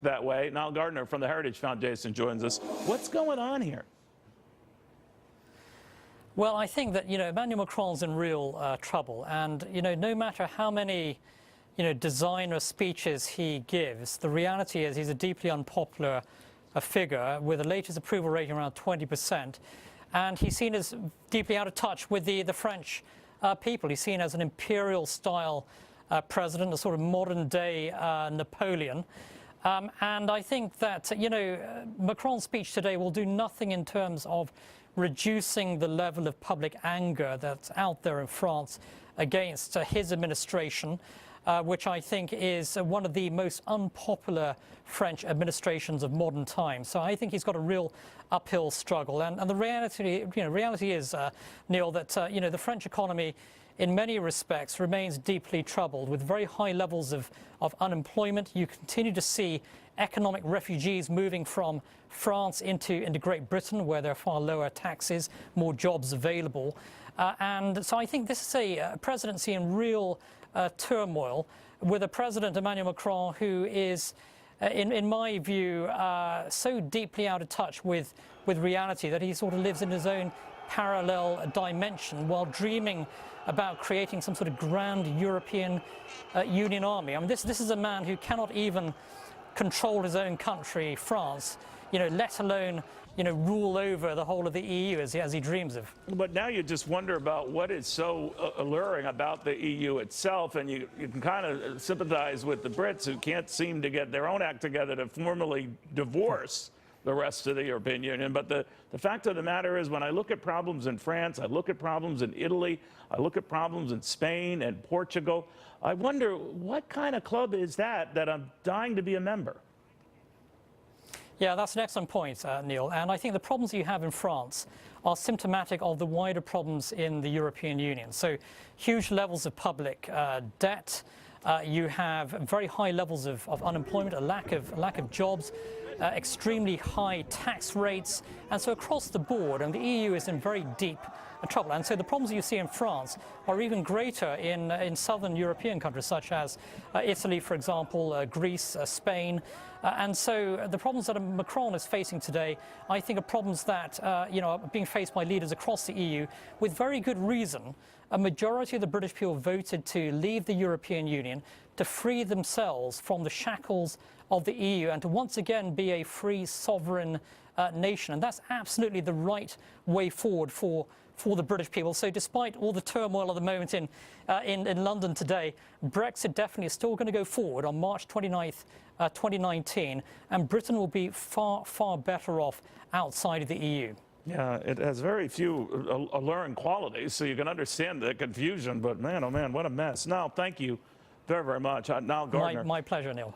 that way. Nile Gardiner from the Heritage Foundation joins us. What's going on here? Well, I think that, Emmanuel Macron's in real trouble. And, no matter how many, designer speeches he gives, the reality is he's a deeply unpopular figure with the latest approval rating around 20%. And he's seen as deeply out of touch with the French people. He's seen as an imperial-style president, a sort of modern-day Napoleon. And I think that, Macron's speech today will do nothing in terms of reducing the level of public anger that's out there in France against his administration, which I think is one of the most unpopular French administrations of modern times. So I think he's got a real uphill struggle. And the reality is, Neil, that the French economy in many respects remains deeply troubled with very high levels of unemployment. You continue to see economic refugees moving from France into Great Britain, where there are far lower taxes, more jobs available. And so I think this is a presidency in real turmoil, with a president, Emmanuel Macron, who is, in my view, so deeply out of touch with reality that he sort of lives in his own parallel dimension while dreaming about creating some sort of grand European Union army. I mean, this is a man who cannot even control his own country, France, let alone, rule over the whole of the EU as he dreams of. But now you just wonder about what is so alluring about the EU itself, and you can kind of sympathize with the Brits who can't seem to get their own act together to formally divorce the rest of the European Union. But the fact of the matter is, when I look at problems in France, I look at problems in Italy, I look at problems in Spain and Portugal, I wonder what kind of club is that I'm dying to be a member? Yeah, that's an excellent point, Neil. And I think the problems you have in France are symptomatic of the wider problems in the European Union. So huge levels of public debt. You have very high levels of unemployment, a lack of jobs, extremely high tax rates. And so across the board, and the EU is in very deep trouble. And so the problems you see in France are even greater in southern European countries, such as Italy, for example, Greece, Spain. And so the problems that Macron is facing today, I think, are problems that are being faced by leaders across the EU with very good reason. A majority of the British people voted to leave the European Union, to free themselves from the shackles of the EU and to once again be a free, sovereign nation. And that's absolutely the right way forward for the British people. So despite all the turmoil at the moment in London today, Brexit definitely is still going to go forward on March 29th, 2019, and Britain will be far, far better off outside of the EU. Yeah, it has very few alluring qualities, so you can understand the confusion, but man, oh man, what a mess. Now, thank you very, very much. Nile Gardiner. My pleasure, Neil.